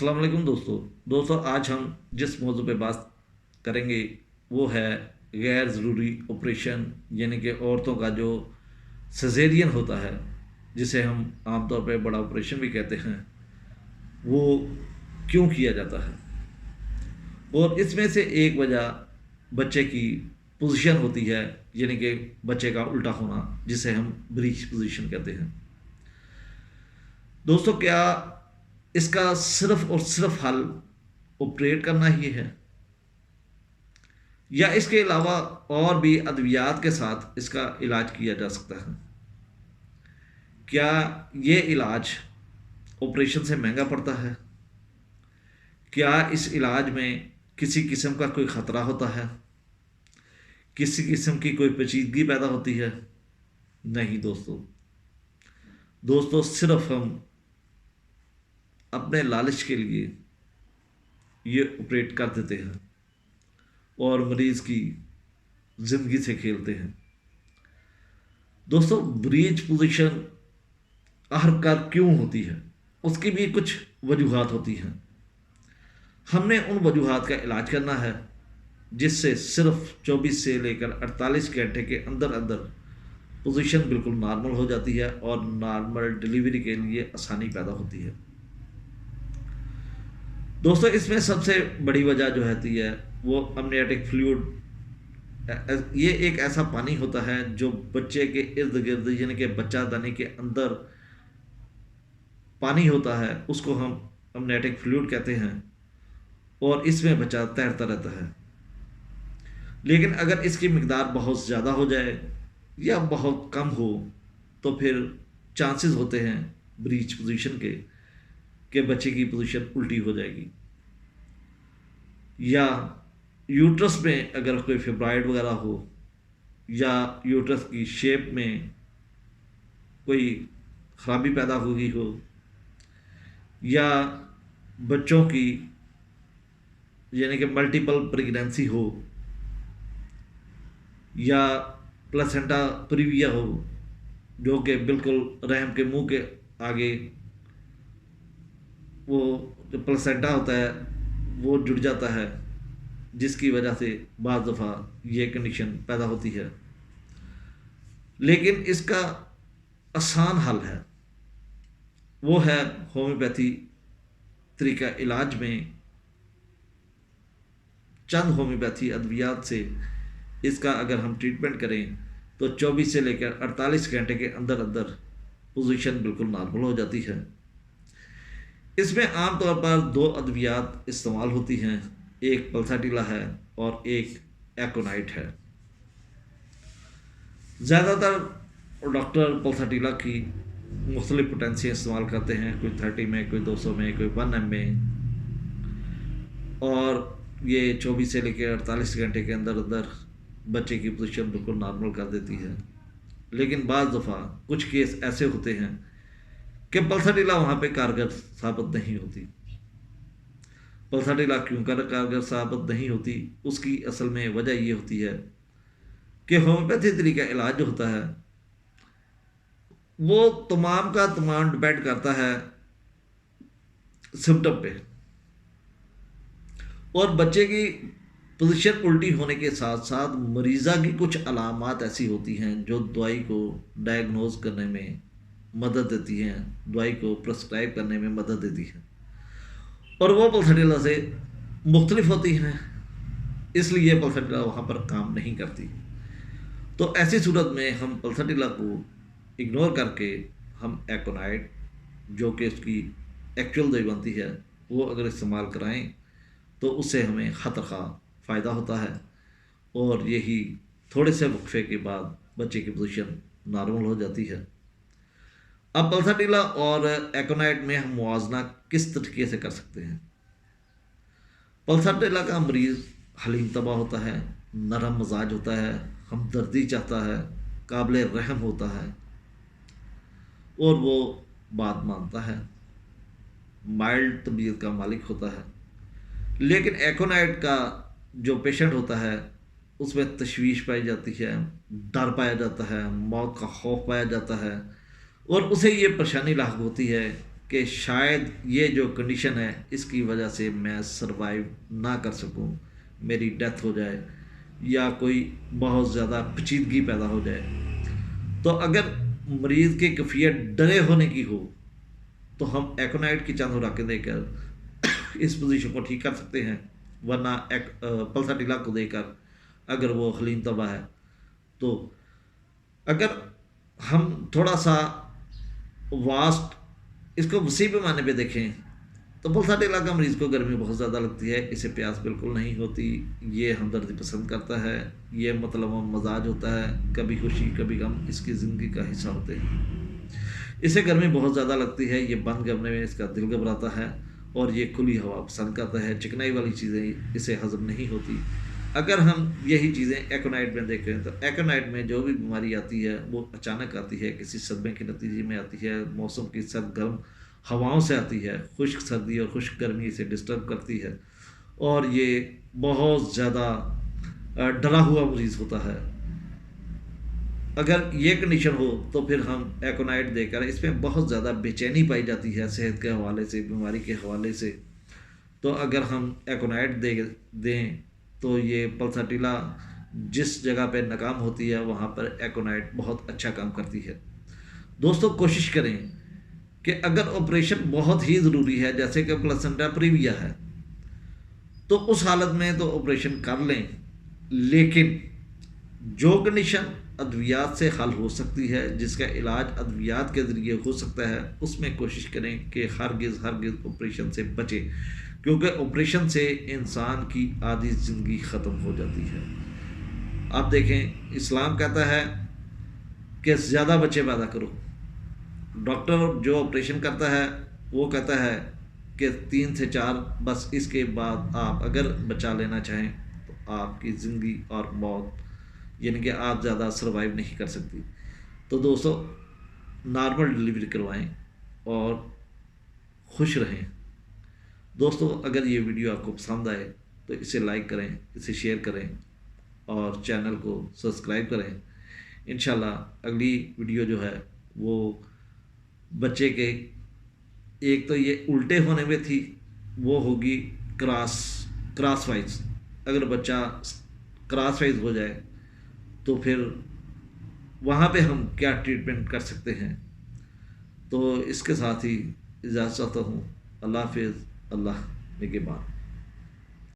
अस्सलाम वालेकुम दोस्तों आज हम जिस मौजू पे बात करेंगे वो है गैर ज़रूरी ऑपरेशन, यानी कि औरतों का जो सजेरियन होता है, जिसे हम आमतौर पे बड़ा ऑपरेशन भी कहते हैं, वो क्यों किया जाता है। और इसमें से एक वजह बच्चे की पोजीशन होती है, यानी कि बच्चे का उल्टा होना, जिसे हम ब्रीच पोजीशन कहते हैं। दोस्तों, क्या इसका सिर्फ और सिर्फ हल ऑपरेट करना ही है, या इसके अलावा और भी अद्वियात के साथ इसका इलाज किया जा सकता है? क्या ये इलाज ऑपरेशन से महंगा पड़ता है? क्या इस इलाज में किसी किस्म का कोई ख़तरा होता है? किसी किस्म की कोई पेचीदगी पैदा होती है? नहीं दोस्तों, सिर्फ हम अपने लालच के लिए ये ऑपरेट कर देते हैं और मरीज़ की ज़िंदगी से खेलते हैं। दोस्तों, ब्रीच पोजीशन आखिरकार क्यों होती है, उसकी भी कुछ वजूहात होती हैं। हमने उन वजूहात का इलाज करना है जिससे सिर्फ 24 से लेकर 48 घंटे के अंदर अंदर पोजीशन बिल्कुल नॉर्मल हो जाती है और नॉर्मल डिलीवरी के लिए आसानी पैदा होती है। दोस्तों, इसमें सबसे बड़ी वजह जो होती है वो अमनियोटिक फ्लूइड। ये एक ऐसा पानी होता है जो बच्चे के इर्द गिर्द, यानी कि बच्चादानी के अंदर पानी होता है, उसको हम अमनियोटिक फ्लूइड कहते हैं, और इसमें बच्चा तैरता रहता है। लेकिन अगर इसकी मिकदार बहुत ज़्यादा हो जाए या बहुत कम हो तो फिर चांसेस होते हैं ब्रीच पोजीशन के कि बच्चे की पोजीशन उल्टी हो जाएगी, या यूट्रस में अगर कोई फिब्राइड वगैरह हो, या यूट्रस की शेप में कोई ख़राबी पैदा हो गई हो, या बच्चों की यानी कि मल्टीपल प्रेगनेंसी हो, या प्लेसेंटा प्रीविया हो, जो कि बिल्कुल रहम के मुंह के आगे वो जो प्लेसेंटा होता है वो जुड़ जाता है, जिसकी वजह से बाज़ दफ़ा ये कंडीशन पैदा होती है। लेकिन इसका आसान हल है, वो है होम्योपैथी तरीका इलाज में चंद होम्योपैथी अद्वियात से इसका अगर हम ट्रीटमेंट करें तो 24 से लेकर 48 घंटे के अंदर अंदर पोजीशन बिल्कुल नॉर्मल हो जाती है। इसमें आमतौर पर दो अद्वियात इस्तेमाल होती हैं, एक पल्साटिला है और एक एकोनाइट है। ज़्यादातर डॉक्टर पल्साटिला की मुख्तलिफ पोटेंसियाँ इस्तेमाल करते हैं, कोई 30 में, कोई 200 में, कोई 1 m में, और ये 24 से लेकर 48 घंटे के अंदर अंदर बच्चे की पोजीशन बिल्कुल नॉर्मल कर देती है। लेकिन बाज़ दफ़ा कुछ केस ऐसे होते हैं कि पल्साटिला वहाँ पे कारगर साबित नहीं होती। पल्साटिला क्यों कारगर साबित नहीं होती, उसकी असल में वजह ये होती है कि होम्योपैथी तरीका इलाज जो होता है वो तमाम का तमाम डिपेंड करता है सिम्टम पे, और बच्चे की पोजीशन उल्टी होने के साथ साथ मरीज़ा की कुछ अलामात ऐसी होती हैं जो दवाई को डायग्नोज करने में मदद देती हैं, दवाई को प्रिस्क्राइब करने में मदद देती हैं, और वो पल्साटिला से मुख्तलिफ होती हैं, इसलिए पल्साटिला वहाँ पर काम नहीं करती। तो ऐसी सूरत में हम पल्साटिला को इग्नोर करके हम एकोनाइट, जो कि उसकी एक्चुअल दवाई बनती है, वो अगर इस्तेमाल कराएं तो उससे हमें ख़तरखा फ़ायदा होता है, और यही थोड़े से वक्फे के बाद बच्चे की पोजीशन नॉर्मल हो जाती है। अब पल्साटिला और एकोनाइट में हम मुआवजना किस तरीके से कर सकते हैं? पल्साटिला का मरीज़ हलीम तबाह होता है, नरम मजाज होता है, हमदर्दी चाहता है, काबिल रहम होता है, और वो बात मानता है, माइल्ड तबीयत का मालिक होता है। लेकिन एकोनाइट का जो पेशेंट होता है उसमें तशवीश पाई जाती है, डर पाया जाता है, मौत का खौफ पाया जाता है, और उसे ये परेशानी लाक होती है کہ شاید یہ جو کنڈیشن ہے اس کی وجہ سے میں سروائیو نہ کر سکوں، میری ڈیتھ ہو جائے یا کوئی بہت زیادہ پیچیدگی پیدا ہو جائے۔ تو اگر مریض کی کیفیت ڈرے ہونے کی ہو تو ہم ایکونائٹ کی چند خوراکیں دے کر اس پوزیشن کو ٹھیک کر سکتے ہیں، ورنہ پلساٹیلا کو دے کر اگر وہ خلین طبع ہے تو اگر ہم تھوڑا سا واسٹ اس کو وسیع پیمانے پہ دیکھیں تو پلساٹیلا کا مریض کو گرمی بہت زیادہ لگتی ہے، اسے پیاس بالکل نہیں ہوتی، یہ ہمدردی پسند کرتا ہے، یہ مطلب مزاج ہوتا ہے، کبھی خوشی کبھی غم اس کی زندگی کا حصہ ہوتے ہیں۔ اسے گرمی بہت زیادہ لگتی ہے، یہ بند کرنے میں اس کا دل گھبراتا ہے اور یہ کھلی ہوا پسند کرتا ہے، چکنائی والی چیزیں اسے ہضم نہیں ہوتی۔ اگر ہم یہی چیزیں ایکونائٹ میں دیکھیں تو ایکونائٹ میں جو بھی بیماری آتی ہے وہ اچانک آتی ہے، کسی صدمے کے نتیجے میں آتی ہے، موسم کی سرد گرم ہواؤں سے آتی ہے، خشک سردی اور خشک گرمی اسے ڈسٹرب کرتی ہے اور یہ بہت زیادہ ڈرا ہوا مریض ہوتا ہے۔ اگر یہ کنڈیشن ہو تو پھر ہم ایکونائٹ دے کر، اس میں بہت زیادہ بے چینی پائی جاتی ہے صحت کے حوالے سے، بیماری کے حوالے سے، تو اگر ہم ایکونائٹ دیں تو یہ پلساٹیلا جس جگہ پہ ناکام ہوتی ہے وہاں پر ایکونائٹ بہت اچھا کام کرتی ہے۔ دوستو کوشش کریں کہ اگر آپریشن بہت ہی ضروری ہے جیسے کہ پلسنٹا پریویا ہے تو اس حالت میں تو آپریشن کر لیں، لیکن جو کنڈیشن ادویات سے حل ہو سکتی ہے، جس کا علاج ادویات کے ذریعے ہو سکتا ہے، اس میں کوشش کریں کہ ہرگز آپریشن سے بچیں، کیونکہ آپریشن سے انسان کی آدھی زندگی ختم ہو جاتی ہے۔ آپ دیکھیں اسلام کہتا ہے کہ زیادہ بچے پیدا کرو، ڈاکٹر جو آپریشن کرتا ہے وہ کہتا ہے کہ 3 سے 4، بس اس کے بعد آپ اگر بچا لینا چاہیں تو آپ کی زندگی اور موت یعنی کہ آپ زیادہ سروائیو نہیں کر سکتی۔ تو دوستو نارمل ڈلیوری کروائیں اور خوش رہیں۔ دوستو اگر یہ ویڈیو آپ کو پسند آئے تو اسے لائک کریں، اسے شیئر کریں اور چینل کو سبسکرائب کریں۔ انشاءاللہ اگلی ویڈیو جو ہے وہ بچے کے ایک تو یہ الٹے ہونے میں تھی، وہ ہوگی کراس وائز۔ اگر بچہ کراس وائز ہو جائے تو پھر وہاں پہ ہم کیا ٹریٹمنٹ کر سکتے ہیں۔ تو اس کے ساتھ ہی اجازت چاہتا ہوں۔ اللہ حافظ، اللہ نگہبان۔